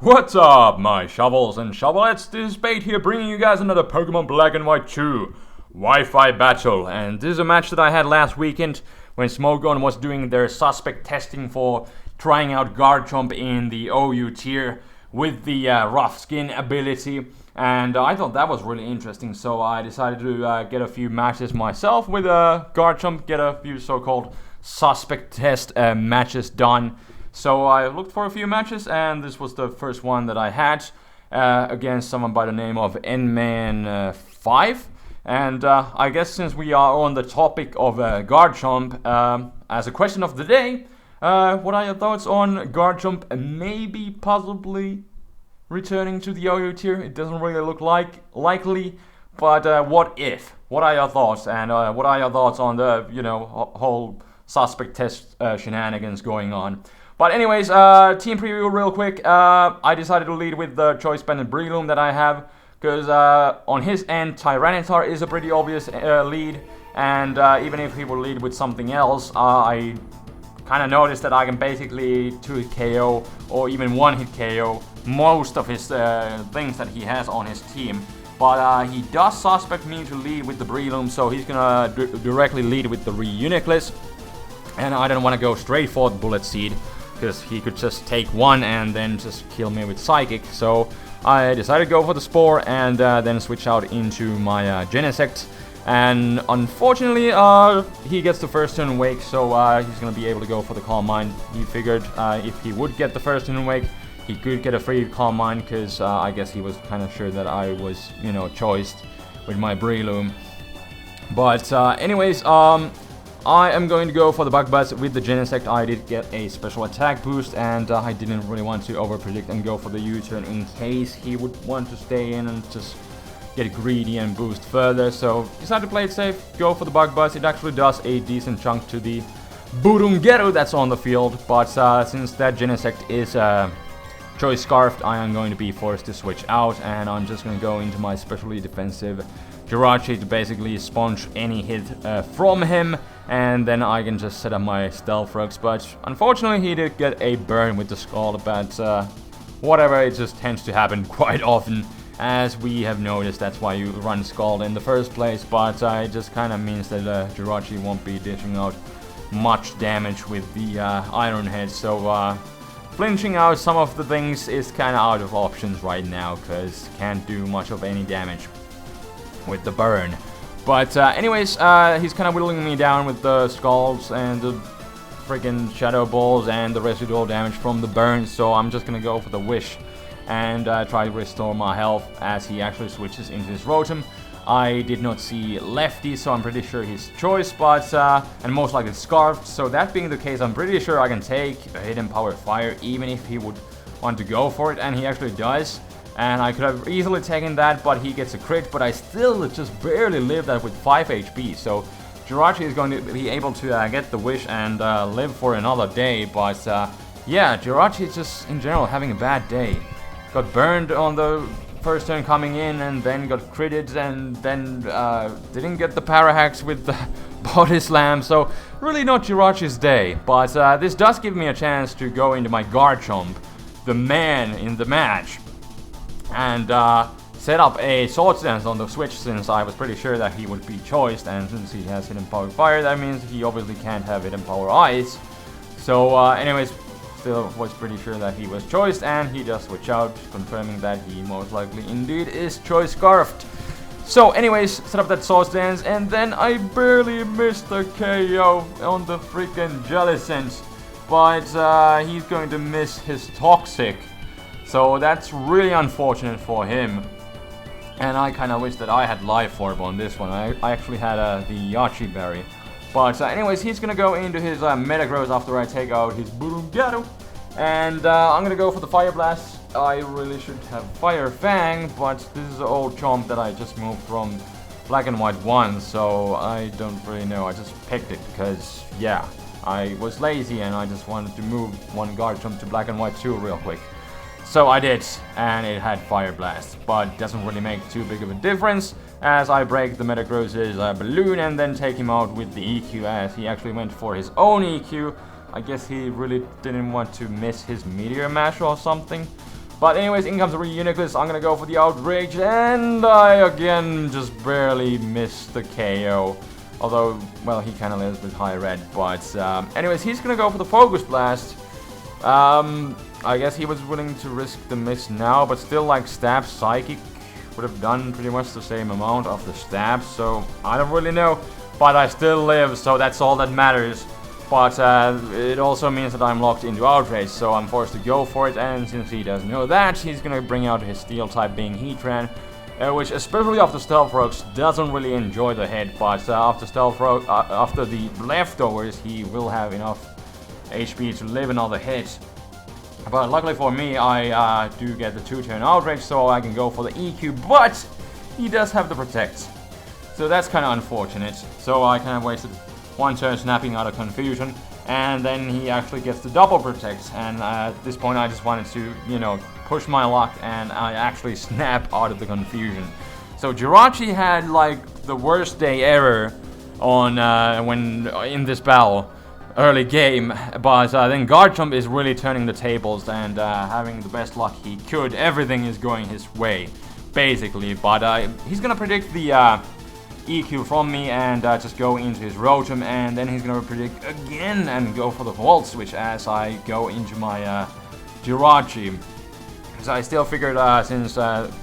What's up, my shovels and shovelets? This is Spade here, bringing you guys another Pokemon Black and White 2 Wi-Fi battle. And this is a match that I had last weekend when Smogon was doing their suspect testing for trying out Garchomp in the OU tier with the rough skin ability. And I thought that was really interesting, so I decided to get a few matches myself with Garchomp, get a few so-called suspect test matches done. So I looked for a few matches, and this was the first one that I had against someone by the name of Nman5. And I guess since we are on the topic of Garchomp, as a question of the day, what are your thoughts on Garchomp maybe possibly returning to the OU tier? It doesn't really look likely, but what if? What are your thoughts? And what are your thoughts on the whole suspect test shenanigans going on? But anyways, team preview real quick. I decided to lead with the Choice Band and Breloom that I have, because on his end, Tyranitar is a pretty obvious lead, and even if he would lead with something else, I kind of noticed that I can basically 2-hit KO or even 1-hit KO most of his things that he has on his team. But he does suspect me to lead with the Breloom, so he's gonna directly lead with the Reuniclus, and I don't want to go straight for the Bullet Seed, because he could just take one and then just kill me with Psychic. So I decided to go for the Spore and then switch out into my Genesect. And unfortunately, he gets the first turn Wake, so he's going to be able to go for the Calm Mind. He figured if he would get the first turn Wake, he could get a free Calm Mind, because I guess he was kind of sure that I was, choiced with my Breloom. But anyways, I am going to go for the Bug Buzz with the Genesect. I did get a special attack boost, and I didn't really want to over-predict and go for the U-turn in case he would want to stay in and just get greedy and boost further. So decided to play it safe, go for the Bug Buzz. It actually does a decent chunk to the Burungeru that's on the field, but since that Genesect is Choice Scarfed, I am going to be forced to switch out, and I'm just going to go into my specially defensive Jirachi to basically sponge any hit from him, and then I can just set up my Stealth Rocks. But unfortunately he did get a burn with the Scald, but whatever, it just tends to happen quite often, as we have noticed. That's why you run Scald in the first place, but it just kind of means that Jirachi won't be dishing out much damage with the Iron Head, so flinching out some of the things is kind of out of options right now, because can't do much of any damage with the burn. But anyways, he's kind of whittling me down with the Scalds and the freaking Shadow Balls and the residual damage from the burn, so I'm just gonna go for the Wish and try to restore my health as he actually switches into his Rotom. I did not see Lefty, so I'm pretty sure he's Choice, but and most likely Scarfed. So that being the case, I'm pretty sure I can take a Hidden Power Fire even if he would want to go for it, and he actually does. And I could have easily taken that, but he gets a crit, but I still just barely live that with 5 HP. So Jirachi is going to be able to get the Wish and live for another day. But yeah, Jirachi is just in general having a bad day. Got burned on the first turn coming in, and then got critted, and then didn't get the Parahacks with the Body Slam. So really not Jirachi's day. But this does give me a chance to go into my Garchomp, the man in the match, and set up a Swords Dance on the Switch, since I was pretty sure that he would be choiced, and since he has Hidden Power Fire, that means he obviously can't have Hidden Power Ice. So anyways, still was pretty sure that he was choiced, and he just switched out, confirming that he most likely indeed is Choice Scarfed. So anyways, set up that Swords Dance, and then I barely missed the KO on the freaking Jellicent, but he's going to miss his Toxic. So that's really unfortunate for him, and I kind of wish that I had Life Orb on this one. I actually had the Yachi Berry. But anyways, he's going to go into his Metagross after I take out his Burungeru, and I'm going to go for the Fire Blast. I really should have Fire Fang, but this is an old Chomp that I just moved from Black and White 1, so I don't really know. I just picked it because, yeah, I was lazy and I just wanted to move one Garchomp to Black and White 2 real quick. So I did, and it had Fire Blast, but doesn't really make too big of a difference, as I break the Metagross's balloon and then take him out with the EQ, as he actually went for his own EQ. I guess he really didn't want to miss his Meteor Mash or something. But anyways, in comes the Reuniclus. I'm gonna go for the Outrage, and I again just barely missed the KO. Although, well, he kind of lives with high red. But anyways, he's gonna go for the Focus Blast. I guess he was willing to risk the miss now, but still, like, Stab Psychic would have done pretty much the same amount of the stab, so I don't really know. But I still live, so that's all that matters. But it also means that I'm locked into Outrage, so I'm forced to go for it, and since he doesn't know that, he's gonna bring out his Steel type being Heatran, which, especially after Stealth Rocks, doesn't really enjoy the hit, but after after the leftovers, he will have enough HP to live another hit. But luckily for me, I do get the 2-turn Outrage, so I can go for the EQ, but he does have the Protect. So that's kind of unfortunate. So I kind of wasted 1 turn snapping out of Confusion, and then he actually gets the double Protect. And at this point, I just wanted to, you know, push my luck, and I actually snap out of the Confusion. So Jirachi had, like, the worst day ever on when in this battle. Early game, but then Garchomp is really turning the tables and having the best luck he could. Everything is going his way, basically, but he's gonna predict the EQ from me and just go into his Rotom, and then he's gonna predict again and go for the Volt Switch as I go into my Jirachi. So I still figured since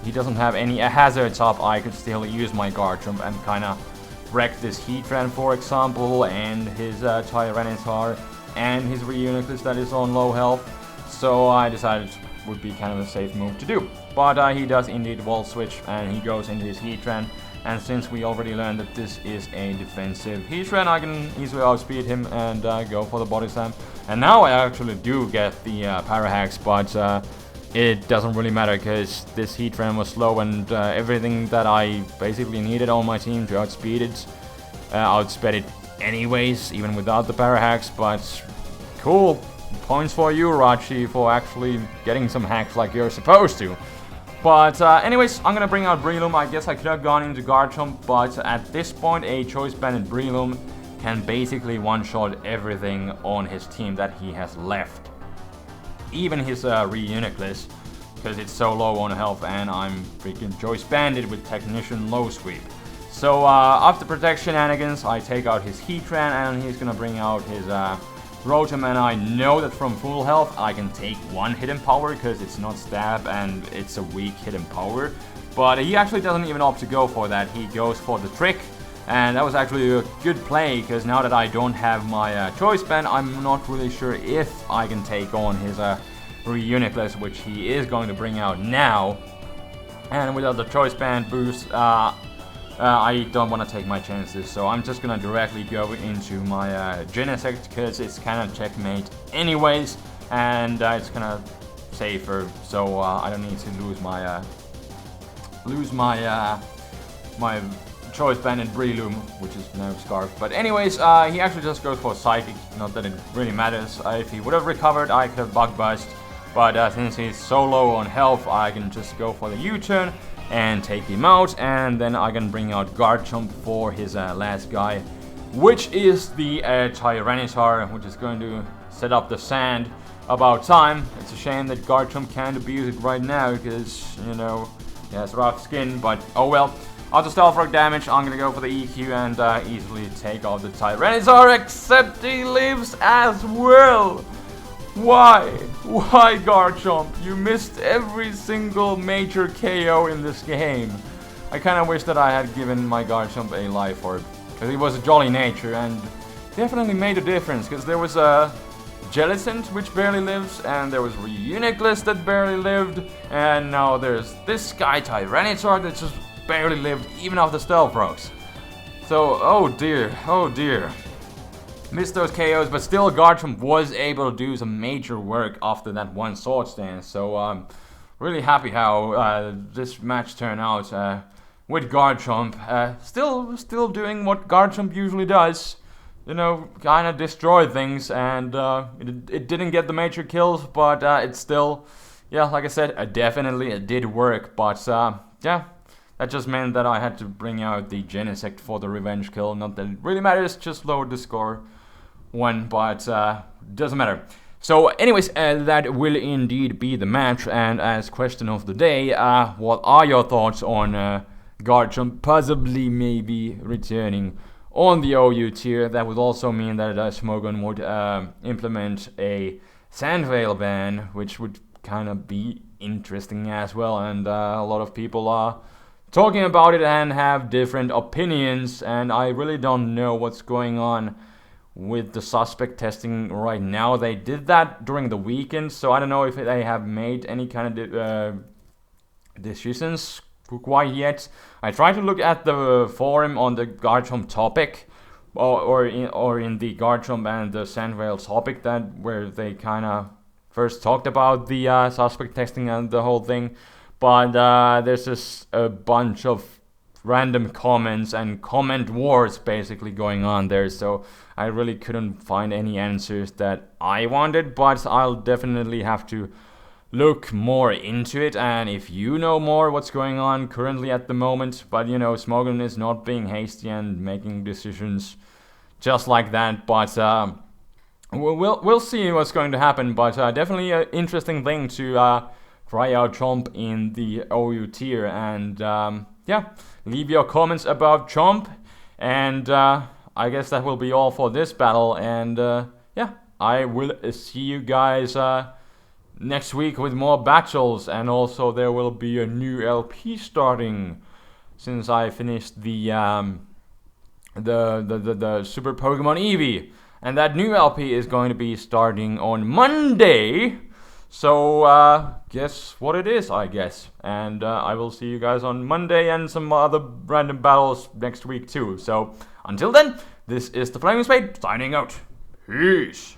he doesn't have any hazards up, I could still use my Garchomp and kinda wreck this Heatran, for example, and his Tyranitar, and his Reuniclus that is on low health. So I decided it would be kind of a safe move to do. But he does indeed Volt Switch, and he goes into his Heatran. And since we already learned that this is a defensive Heatran, I can easily outspeed him and go for the Body Slam. And now I actually do get the Parahax, but it doesn't really matter because this Heatran was slow, and everything that I basically needed on my team to outspeed it, outsped it anyways, even without the Parahax. But cool, points for you, Rachi, for actually getting some hacks like you're supposed to. But anyways, I'm gonna bring out Breloom. I guess I could have gone into Garchomp, but at this point, a Choice Banded Breloom can basically one-shot everything on his team that he has left. Even his Reuniclus, because it's so low on health, and I'm freaking Choice Banded with Technician Low Sweep. So after Protect shenanigans, I take out his Heatran, and he's gonna bring out his Rotom, and I know that from full health I can take 1 hidden power because it's not stab and it's a weak hidden power. But he actually doesn't even opt to go for that. He goes for the trick, and that was actually a good play because now that I don't have my Choice Band, I'm not really sure if I can take on his Reuniclus, which he is going to bring out now. And without the Choice Band boost, I don't want to take my chances, so I'm just gonna directly go into my Genesect because it's kind of checkmate anyways, and it's kind of safer, so I don't need to lose my my Choice Banded Breloom, which is now Scarf. But anyways, he actually just goes for Psychic. Not that it really matters. If he would have recovered, I could have Bug Bust, but since he's so low on health, I can just go for the U-turn and take him out, and then I can bring out Garchomp for his last guy, which is the Tyranitar, which is going to set up the sand about time. It's a shame that Garchomp can't abuse it right now, because, you know, he has rough skin, but oh well. After Stealth Rock damage, I'm gonna go for the EQ and easily take out the Tyranitar, except he lives as well! Why? Why, Garchomp? You missed every single major KO in this game. I kinda wish that I had given my Garchomp a life orb, because he was a jolly nature and definitely made a difference, because there was a Jellicent which barely lives, and there was Reuniclus that barely lived, and now there's this guy Tyranitar that just barely lived even after Stealth Rocks. So, oh dear. Missed those KOs, but still Garchomp was able to do some major work after that one Swords Dance. So I'm really happy how this match turned out with Garchomp. Still doing what Garchomp usually does. You know, kind of destroy things, and it didn't get the major kills, but it's still, yeah, like I said, definitely it did work. But yeah, that just meant that I had to bring out the Genesect for the revenge kill. Not that it really matters, just lowered the score one, but doesn't matter. So anyways, that will indeed be the match, and as question of the day, what are your thoughts on Garchomp possibly maybe returning on the OU tier? That would also mean that Smogon would implement a Sandvale ban, which would kind of be interesting as well, and a lot of people are talking about it and have different opinions, and I really don't know what's going on with the suspect testing right now. They did that during the weekend, so I don't know if they have made any kind of decisions quite yet. I tried to look at the forum on the Garchomp topic, or in the Garchomp and the Sandvale topic, that where they kind of first talked about the suspect testing and the whole thing, but there's just a bunch of random comments and comment wars basically going on there, so I really couldn't find any answers that I wanted, but I'll definitely have to look more into it. And if you know more what's going on currently at the moment, but you know, Smogon is not being hasty and making decisions just like that, but we'll see what's going to happen, but definitely an interesting thing to try out Chomp in the OU tier. And yeah, leave your comments about Chomp, and I guess that will be all for this battle, and yeah, I will see you guys next week with more battles, and also there will be a new LP starting since I finished the Super Pokemon Eevee, and that new LP is going to be starting on Monday. So guess what it is, I guess. And I will see you guys on Monday and some other random battles next week too. So until then, this is TheFlamingSpade signing out. Peace.